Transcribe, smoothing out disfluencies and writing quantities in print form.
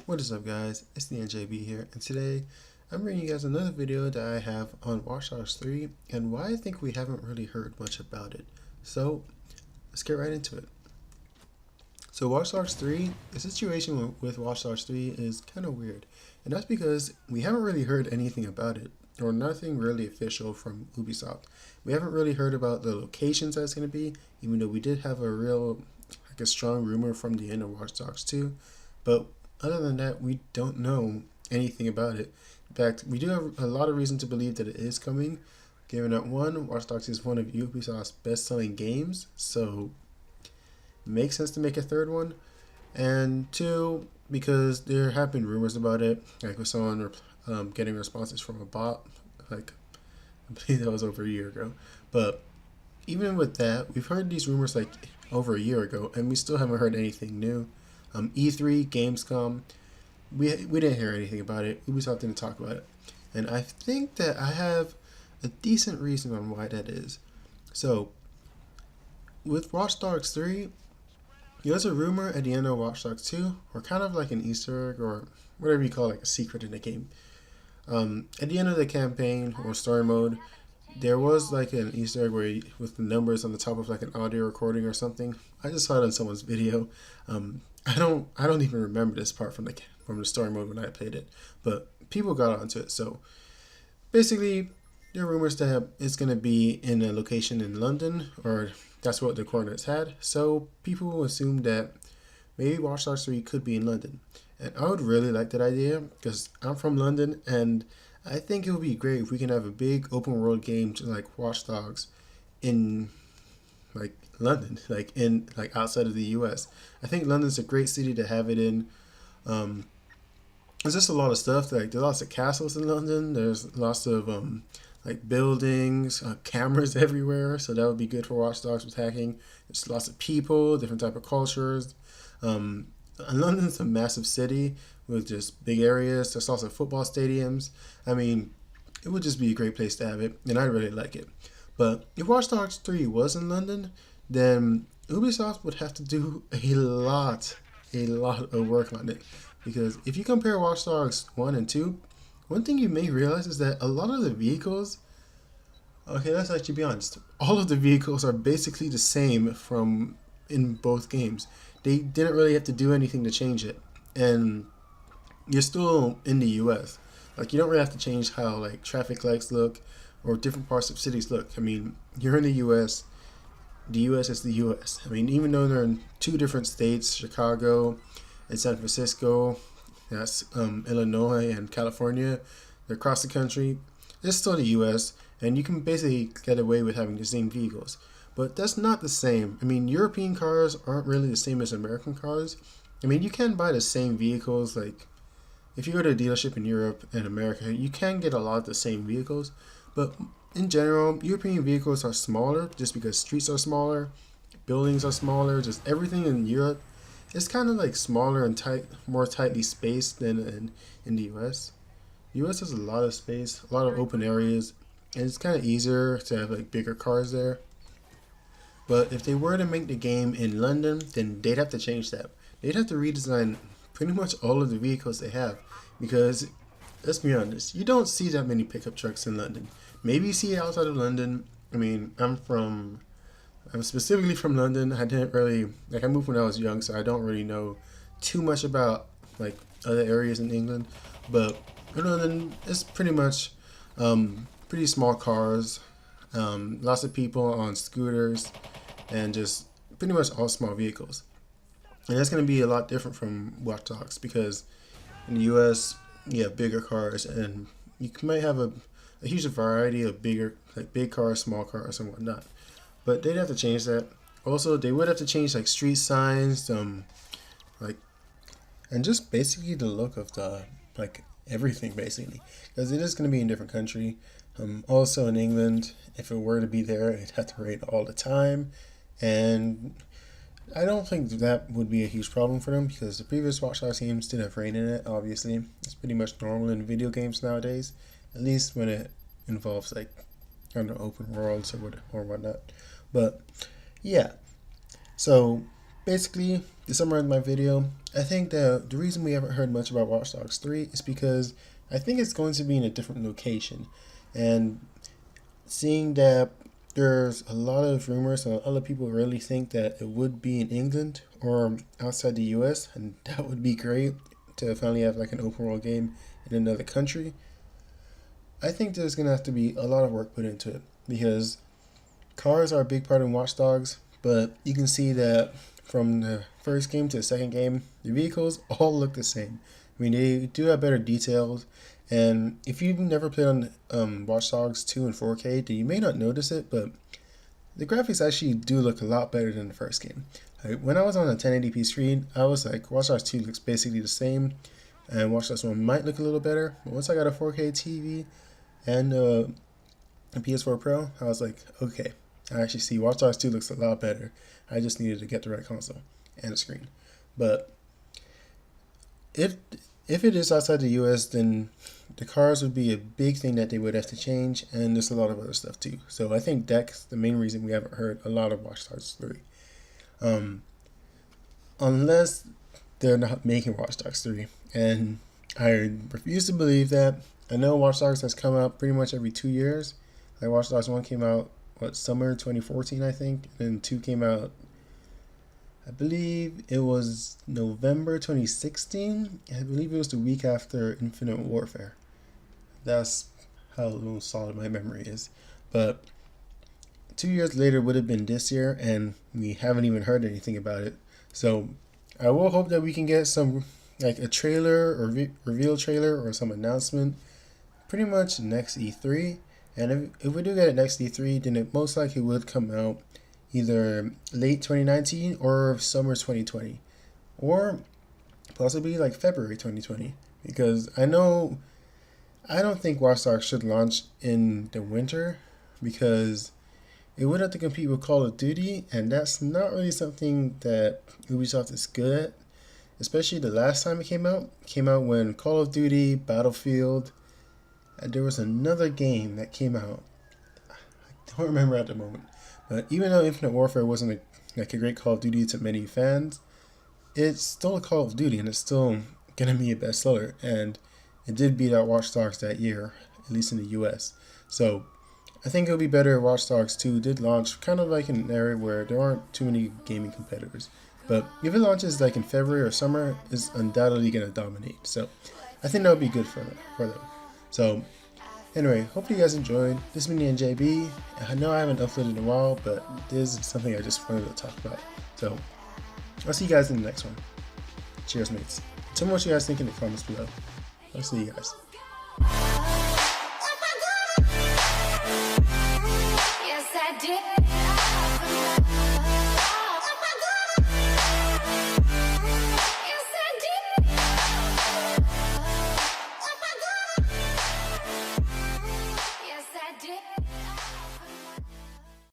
What is up, guys? It's the NJB here, and today I'm bringing you guys another video that I have on Watchdogs 3 and why I think we haven't really heard much about it. So let's get right into it. So Watchdogs 3, the situation with Watchdogs 3 is kind of weird, and that's because we haven't really heard anything about it, or nothing really official from Ubisoft. We haven't really heard about the locations that it's going to be, even though we did have a strong rumor from the end of Watch Dogs 2, but other than that, we don't know anything about it. In fact, we do have a lot of reason to believe that it is coming, given that one, Watch Dogs is one of Ubisoft's best-selling games, so it makes sense to make a third one, and two, because there have been rumors about it, like with someone getting responses from a bot, like I believe that was over a year ago, but even with that, we've heard these rumors like over a year ago, and we still haven't heard anything new. E3, Gamescom, we didn't hear anything about it. Ubisoft didn't talk about it. And I think that I have a decent reason on why that is. So, with Watch Dogs 3, there's a rumor at the end of Watch Dogs 2, or kind of like an Easter egg, or whatever you call it, like a secret in the game. At the end of the campaign, or story mode, there was like an Easter egg where with the numbers on the top of like an audio recording or something. I just saw it on someone's video. I don't even remember this part from the story mode when I played it, but people got onto it. So basically, there are rumors that it's gonna be in a location in London, or that's what the coordinates had. So people assumed that maybe Watch Dogs 3 could be in London, and I would really like that idea because I'm from London, and I think it would be great if we can have a big open world game to like Watch Dogs in like London, like outside of the US. I think London's a great city to have it in. There's just a lot of stuff. Like there's lots of castles in London. There's lots of like buildings, cameras everywhere. So that would be good for Watch Dogs with hacking. There's lots of people, different type of cultures. And London's a massive city with just big areas. There's also football stadiums. I mean, it would just be a great place to have it, and I really like it. But if Watch Dogs 3 was in London, then Ubisoft would have to do a lot of work on it. Because if you compare Watch Dogs 1 and 2, one thing you may realize is that a lot of the vehicles, okay, let's actually be honest, all of the vehicles are basically the same from in both games. They didn't really have to do anything to change it. And you're still in the US. Like you don't really have to change how like traffic lights look or different parts of cities look. I mean, you're in the US. The US is the US. I mean, even though they're in two different states, Chicago and San Francisco, that's Illinois and California, they're across the country. It's still the US, and you can basically get away with having the same vehicles. But that's not the same. I mean, European cars aren't really the same as American cars. I mean, you can buy the same vehicles, like if you go to a dealership in Europe and America, you can get a lot of the same vehicles, but in general, European vehicles are smaller just because streets are smaller, buildings are smaller, just everything in Europe is kind of like smaller and more tightly spaced than in the US. The US has a lot of space, a lot of open areas, and it's kind of easier to have like bigger cars there. But if they were to make the game in London, then they'd have to change that. They'd have to redesign pretty much all of the vehicles they have, because let's be honest, you don't see that many pickup trucks in London. Maybe you see it outside of London. I mean, I'm specifically from London. I didn't really, like I moved when I was young, so I don't really know too much about like other areas in England. But in London, it's pretty much pretty small cars, lots of people on scooters, and just pretty much all small vehicles. And that's going to be a lot different from Watch Dogs, because in the US, you have bigger cars, and you might have a huge variety of big cars, small cars, and whatnot. But they'd have to change that. Also, they would have to change like street signs, like, and just basically the look of the like everything basically, because it is going to be in a different country. Also in England, if it were to be there, it'd have to rain all the time, and I don't think that would be a huge problem for them, because the previous Watch Dogs games did have rain in it, obviously. It's pretty much normal in video games nowadays, at least when it involves like, I don't know, open worlds or whatnot. But yeah, so basically, to summarize my video, I think that the reason we haven't heard much about Watch Dogs 3 is because I think it's going to be in a different location. And seeing that there's a lot of rumors and a lot of people really think that it would be in England or outside the US, and that would be great to finally have like an open world game in another country. I think there's going to have to be a lot of work put into it because cars are a big part in Watch Dogs, but you can see that from the first game to the second game, the vehicles all look the same. I mean, they do have better details, and if you've never played on Watch Dogs 2 in 4K, then you may not notice it, but the graphics actually do look a lot better than the first game. When I was on a 1080p screen, I was like, Watch Dogs 2 looks basically the same, and Watch Dogs 1 might look a little better, but once I got a 4K TV and a PS4 Pro, I was like, okay, I actually see Watch Dogs 2 looks a lot better. I just needed to get the right console and a screen. But if it is outside the US, then the cars would be a big thing that they would have to change, and there's a lot of other stuff too. So I think that's the main reason we haven't heard a lot of Watch Dogs 3. Unless they're not making Watch Dogs 3. And I refuse to believe that. I know Watch Dogs has come out pretty much every 2 years. Like Watch Dogs 1 came out, summer 2014, I think. And then 2 came out, I believe it was November 2016. I believe it was the week after Infinite Warfare. That's how solid my memory is. But 2 years later would have been this year, and we haven't even heard anything about it. So I will hope that we can get some, like a trailer or reveal trailer or some announcement pretty much next E3. And if we do get it next E3, then it most likely would come out either late 2019 or summer 2020, or possibly like February 2020, because I don't think Watch Dogs should launch in the winter, because it would have to compete with Call of Duty, and that's not really something that Ubisoft is good at, especially the last time it came out when Call of Duty, Battlefield, and there was another game that came out, I don't remember at the moment. But even though Infinite Warfare wasn't a great Call of Duty to many fans, it's still a Call of Duty, and it's still going to be a bestseller. And it did beat out Watch Dogs that year, at least in the US. So I think it would be better if Watch Dogs 2 did launch kind of like in an area where there aren't too many gaming competitors. But if it launches like in February or summer, it's undoubtedly going to dominate. So I think that would be good for them. So anyway, hopefully you guys enjoyed. This has been JB. I know I haven't uploaded in a while, but this is something I just wanted to talk about. So I'll see you guys in the next one. Cheers, mates. Tell me what you guys think in the comments below. I'll see you guys. Yes, I did.